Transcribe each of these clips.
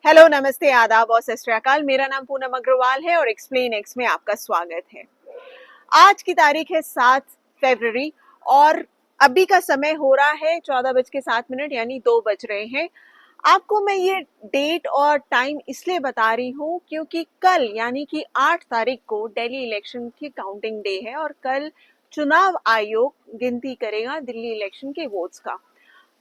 Hello, नमस्ते, आदाब और सत श्री अकाल। मेरा नाम पूनम अग्रवाल है और एक्सप्लेन एक्स में आपका स्वागत है। आज की तारीख है 7 फरवरी और अभी का समय हो रहा है 14:07 यानी 2 बज रहे हैं। आपको मैं ये डेट और टाइम इसलिए बता रही हूँ क्योंकि कल यानी कि 8 तारीख को दिल्ली इलेक्शन की काउंटिंग डे है और कल चुनाव आयोग गिनती करेगा दिल्ली इलेक्शन के वोट्स का।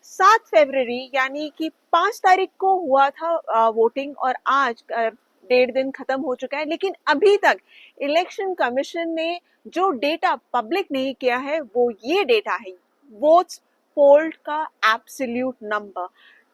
7 फरवरी यानी कि 5 तारीख को हुआ था वोटिंग और आज 1.5 दिन खत्म हो चुका है, लेकिन अभी तक इलेक्शन कमीशन ने जो डेटा पब्लिक नहीं किया है वो ये डेटा है, वोट्स पोल्ड का एब्सोल्यूट नंबर।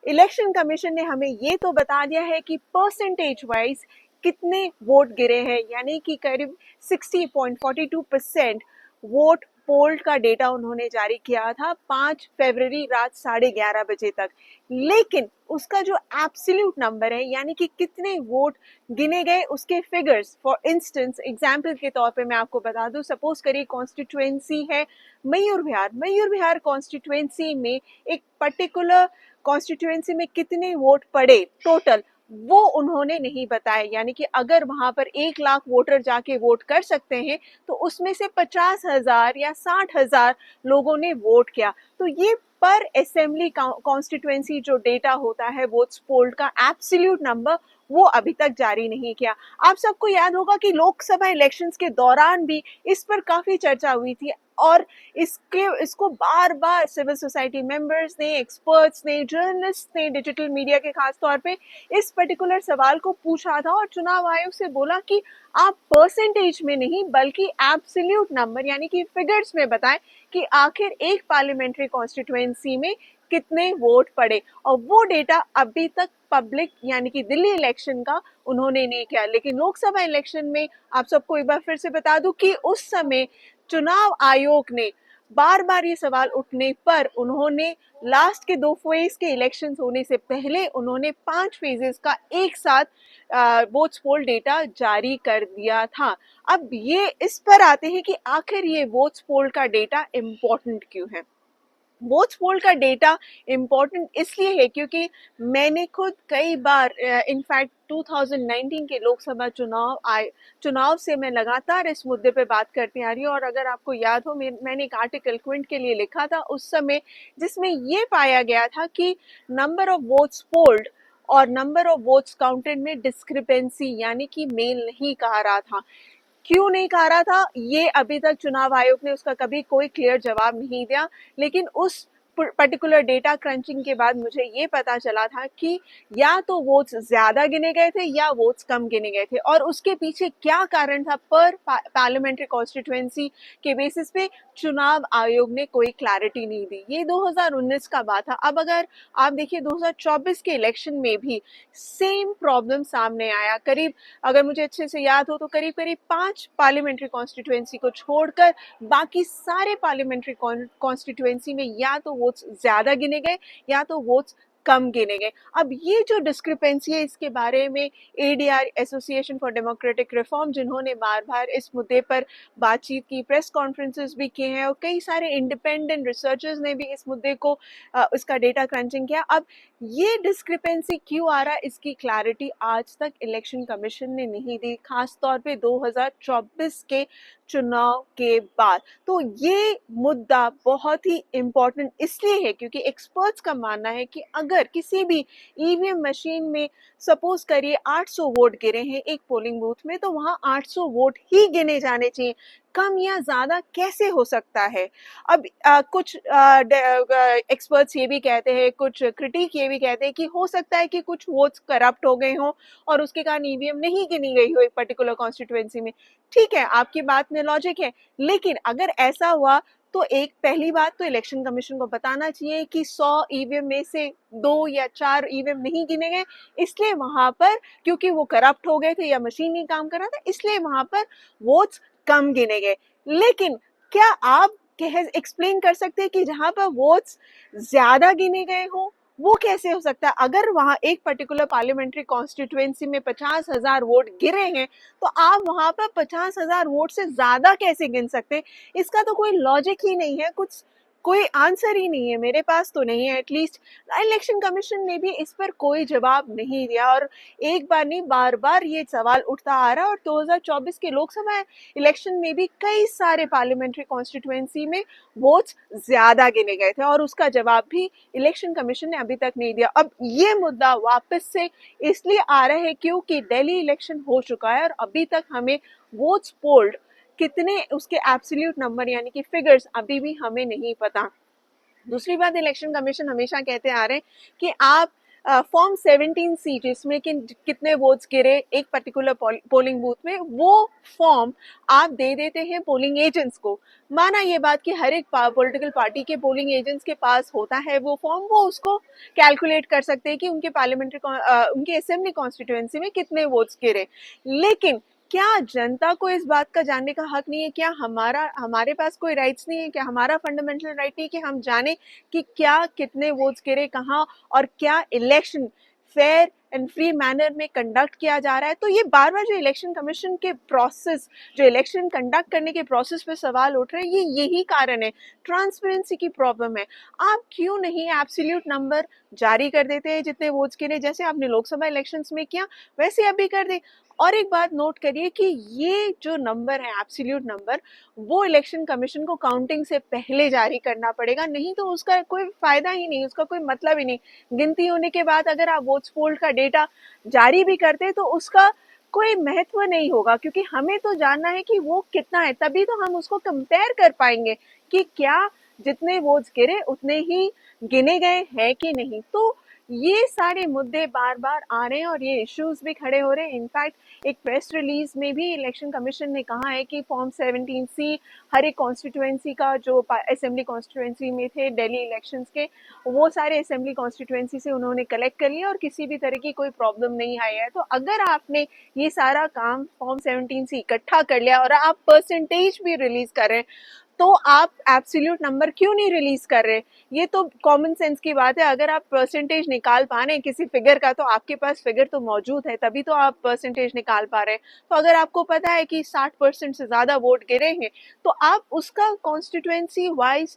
इलेक्शन कमीशन ने हमें ये तो बता दिया है कि परसेंटेज वाइज कितने वोट गिरे हैं, यानी कि करीब 60.42% वोट पोल का डेटा उन्होंने जारी किया था 5 फरवरी रात 11:30 बजे तक। लेकिन उसका जो एब्सोल्यूट नंबर है यानी कि कितने वोट गिने गए उसके फिगर्स, फॉर इंस्टेंस एग्जाम्पल के तौर पे मैं आपको बता दूं, सपोज करिए कॉन्स्टिट्यूएंसी है मयूर विहार कॉन्स्टिट्यूएंसी में एक पर्टिकुलर कॉन्स्टिट्यूएंसी में कितने वोट पड़े टोटल, वो उन्होंने नहीं बताया। यानी कि अगर वहां पर 1 लाख वोटर जाके वोट कर सकते हैं तो उसमें से 50,000 या 60,000 लोगों ने वोट किया। तो ये पर असेंबली कॉन्स्टिट्यूएंसी जो डेटा होता है वोट्स पोल्ड का एब्सोल्यूट नंबर, वो अभी तक जारी नहीं किया। आप सबको याद होगा कि लोकसभा इलेक्शंस के दौरान भी इस पर काफी चर्चा हुई थी और इसको बार बार सिविल सोसाइटी मेंबर्स ने, एक्सपर्ट्स ने, जर्नलिस्ट ने, डिजिटल मीडिया के खास तौर पे इस पर्टिकुलर सवाल को पूछा था और चुनाव आयोग से बोला कि आप परसेंटेज में नहीं बल्कि एब्सोल्यूट नंबर यानी कि फिगर्स में बताएं कि आखिर एक पार्लियामेंट्री कॉन्स्टिट्यूएंसी में कितने वोट पड़े। और वो डेटा अभी तक पब्लिक यानी कि दिल्ली इलेक्शन का उन्होंने नहीं किया। लेकिन लोकसभा इलेक्शन में आप सबको एक बार फिर से बता दूं कि उस समय चुनाव आयोग ने बार बार ये सवाल उठने पर उन्होंने लास्ट के 2 फेज के इलेक्शंस होने से पहले उन्होंने 5 फेजेस का एक साथ वोट्स पोल डेटा जारी कर दिया था। अब ये इस पर आते हैं कि आखिर ये वोट्स पोल का डेटा इम्पोर्टेंट क्यों है। वोट्स पोल का डेटा इम्पोर्टेंट इसलिए है क्योंकि मैंने खुद कई बार इनफैक्ट 2019 के लोकसभा चुनाव से मैं लगातार इस मुद्दे पे बात करती आ रही हूँ। और अगर आपको याद हो मैंने एक आर्टिकल क्विंट के लिए लिखा था उस समय, जिसमें ये पाया गया था कि नंबर ऑफ वोट्स पोल्ड और नंबर ऑफ वोट्स काउंटेड में डिस्क्रिपेंसी यानी कि मेल नहीं कहा रहा था। क्यों नहीं कहा रहा था ये अभी तक चुनाव आयोग ने उसका कभी कोई क्लियर जवाब नहीं दिया। लेकिन उस पर्टिकुलर डेटा क्रंचिंग के बाद मुझे ये पता चला था कि या तो वोट्स ज्यादा गिने गए थे या वोट्स कम गिने गए थे और उसके पीछे क्या कारण था पर पार्लियामेंट्री कॉन्स्टिट्यूएंसी के बेसिस पे चुनाव आयोग ने कोई क्लैरिटी नहीं दी। ये 2019 का बात था। अब अगर आप देखिए 2024 के इलेक्शन में भी सेम प्रॉब्लम सामने आया। करीब, अगर मुझे अच्छे से याद हो तो करीब करीब 5 पार्लियामेंट्री कॉन्स्टिट्यूएंसी को छोड़कर बाकी सारे पार्लियामेंट्री कॉन्स्टिट्यूएंसी में या तो वोट्स ज्यादा गिने गए या तो वोट्स कम गिने गए। अब ये जो डिस्क्रिपेंसी है इसके बारे में ADR association for democratic reform, जिन्होंने बार बार इस मुद्दे पर बातचीत की, प्रेस कॉन्फ्रेंसेस भी किए हैं और कई सारे इंडिपेंडेंट रिसर्चर्स ने भी इस मुद्दे को उसका डेटा क्रंचिंग किया। अब ये डिस्क्रिपेंसी क्यों आ रहा है इसकी क्लैरिटी आज तक इलेक्शन कमीशन ने नहीं दी, खास तौर पे 2024 के चुनाव के बाद। तो ये मुद्दा बहुत ही इम्पोर्टेंट इसलिए है क्योंकि एक्सपर्ट्स का मानना है कि अगर किसी भी ईवीएम मशीन में सपोज करिए 800 वोट गिरे हैं एक पोलिंग बूथ में, तो वहां 800 वोट ही गिने जाने चाहिए, कम या ज्यादा कैसे हो सकता है। अब कुछ एक्सपर्ट्स ये भी कहते हैं, कुछ क्रिटिक ये भी कहते हैं कि हो सकता है कि कुछ वोट्स करप्ट हो गए हों और उसके कारण ईवीएम नहीं गिनी गई हो एक पर्टिकुलर कॉन्स्टिट्यूएंसी में। ठीक है, आपकी बात में लॉजिक है, लेकिन अगर ऐसा हुआ तो एक पहली बात तो इलेक्शन कमीशन को बताना चाहिए कि 100 ईवीएम में से 2 या 4 ईवीएम नहीं गिने गए, इसलिए वहां पर क्योंकि वो करप्ट हो गए थे या मशीन नहीं काम कर रहा था, इसलिए वहां पर वोट्स कम गिने गए। लेकिन क्या आप एक्सप्लेन कर सकते हैं कि जहां पर वोट्स ज्यादा गिने गए हो वो कैसे हो सकता है। अगर वहां एक पर्टिकुलर पार्लियामेंट्री कॉन्स्टिट्यूएंसी में 50,000 वोट गिरे हैं तो आप वहां पर 50,000 वोट से ज्यादा कैसे गिन सकते हैं, इसका तो कोई लॉजिक ही नहीं है। कुछ कोई आंसर ही नहीं है, मेरे पास तो नहीं है। एटलीस्ट इलेक्शन कमीशन ने भी इस पर कोई जवाब नहीं दिया, और एक बार नहीं बार बार ये सवाल उठता आ रहा है। और 2024 के लोकसभा इलेक्शन में भी कई सारे पार्लियामेंट्री कॉन्स्टिट्यूएंसी में वोट्स ज्यादा गिने गए थे, और उसका जवाब भी इलेक्शन कमीशन ने अभी तक नहीं दिया। अब ये मुद्दा वापस से इसलिए आ रहा है क्योंकि दिल्ली इलेक्शन हो चुका है और अभी तक हमें वोट्स पोल्ड कितने, उसके एब्सोल्यूट नंबर यानी कि फिगर्स अभी भी हमें नहीं पता। दूसरी बात, इलेक्शन कमीशन हमेशा कहते आ रहे हैं कि आप फॉर्म 17C जिसमें कि कितने वोट्स गिरे एक पर्टिकुलर पोलिंग बूथ में, वो फॉर्म आप दे देते हैं पोलिंग एजेंट्स को। माना ये बात कि हर एक पॉलिटिकल पार्टी के पोलिंग एजेंट्स के पास होता है वो फॉर्म, वो उसको कैलकुलेट कर सकते हैं कि उनके उनके असेंबली कॉन्स्टिट्यूएंसी में कितने वोट्स गिरे। लेकिन क्या जनता को इस बात का जानने का हक नहीं है? क्या हमारे पास कोई राइट्स नहीं है? क्या हमारा फंडामेंटल राइट नहीं कि हम जाने कि क्या कितने वोट्स गिरे कहाँ, और क्या election fair and free manner में कंडक्ट किया जा रहा है? तो ये बार बार जो इलेक्शन कमीशन के प्रोसेस, जो इलेक्शन कंडक्ट करने के प्रोसेस पे सवाल उठ रहे हैं, ये यही कारण है, ट्रांसपेरेंसी की प्रॉब्लम है। आप क्यों नहीं एब्सोल्यूट नंबर जारी कर देते हैं जितने वोट्स गिरे, जैसे आपने लोकसभा इलेक्शंस में किया वैसे अभी कर दे। और एक बात नोट करिए कि ये जो नंबर है एब्सोल्यूट नंबर, वो इलेक्शन कमीशन को काउंटिंग से पहले जारी करना पड़ेगा, नहीं तो उसका कोई फायदा ही नहीं, उसका कोई मतलब ही नहीं। गिनती होने के बाद अगर आप वोट्स पोल का डेटा जारी भी करते तो उसका कोई महत्व नहीं होगा, क्योंकि हमें तो जानना है कि वो कितना है, तभी तो हम उसको कंपेयर कर पाएंगे कि क्या जितने वोट्स गिरे उतने ही गिने गए हैं कि नहीं। तो ये सारे मुद्दे बार बार आ रहे हैं और ये इश्यूज भी खड़े हो रहे हैं। इनफैक्ट एक प्रेस रिलीज में भी इलेक्शन कमीशन ने कहा है कि फॉर्म 17C हर एक कॉन्स्टिट्यूएंसी का, जो असेंबली कॉन्स्टिट्यूएंसी में थे दिल्ली इलेक्शंस के, वो सारे असेंबली कॉन्स्टिट्यूएंसी से उन्होंने कलेक्ट कर लिया और किसी भी तरह की कोई प्रॉब्लम नहीं आई है। तो अगर आपने ये सारा काम फॉर्म 17C इकट्ठा कर लिया और आप परसेंटेज भी रिलीज कर रहे हैं, तो आप एब्सोल्यूट नंबर क्यों नहीं रिलीज कर रहे? ये तो कॉमन सेंस की बात है। अगर आप परसेंटेज निकाल पा रहे हैं किसी फिगर का, तो आपके पास फिगर तो मौजूद है, तभी तो आप परसेंटेज निकाल पा रहे हैं। तो अगर आपको पता है कि 60% से ज्यादा वोट गिरे हैं, तो आप उसका कॉन्स्टिट्यूएंसी वाइज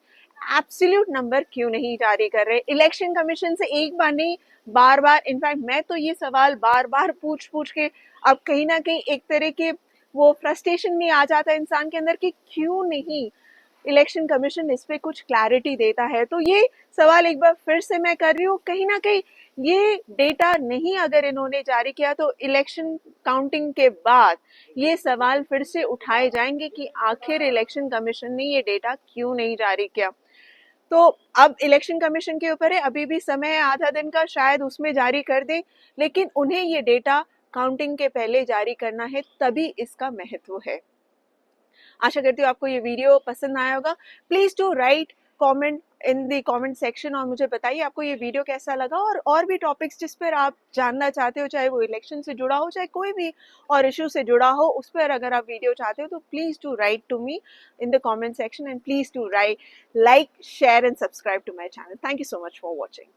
एब्सोल्यूट नंबर क्यों नहीं जारी कर रहे? इलेक्शन कमीशन से एक बार नहीं बार बार, इनफैक्ट मैं तो ये सवाल बार बार पूछ पूछ के अब कहीं ना कहीं एक तरह के वो फ्रस्ट्रेशन में आ जाता है इंसान के अंदर कि क्यों नहीं इलेक्शन कमीशन इस पे कुछ क्लैरिटी देता है। तो ये सवाल एक बार फिर से मैं कर रही हूँ, कहीं ना कहीं ये डेटा नहीं अगर इन्होंने जारी किया तो इलेक्शन काउंटिंग के बाद ये सवाल फिर से उठाए जाएंगे कि आखिर इलेक्शन कमीशन ने ये डेटा क्यों नहीं जारी किया। तो अब इलेक्शन कमीशन के ऊपर है, अभी भी समय है आधा दिन का, शायद उसमें जारी कर दे, लेकिन उन्हें ये डेटा काउंटिंग के पहले जारी करना है, तभी इसका महत्व है। आशा करती हूँ आपको ये वीडियो पसंद आया होगा। Please do right comment in the comment section और मुझे बताइए आपको ये वीडियो कैसा लगा, और भी टॉपिक्स जिस पर आप जानना चाहते हो, चाहे वो इलेक्शन से जुड़ा हो, चाहे कोई भी और इशू से जुड़ा हो, उस पर अगर आप वीडियो चाहते हो तो please do write to me in the comment section, and please do write like, share and subscribe to my channel. Thank you so much for watching.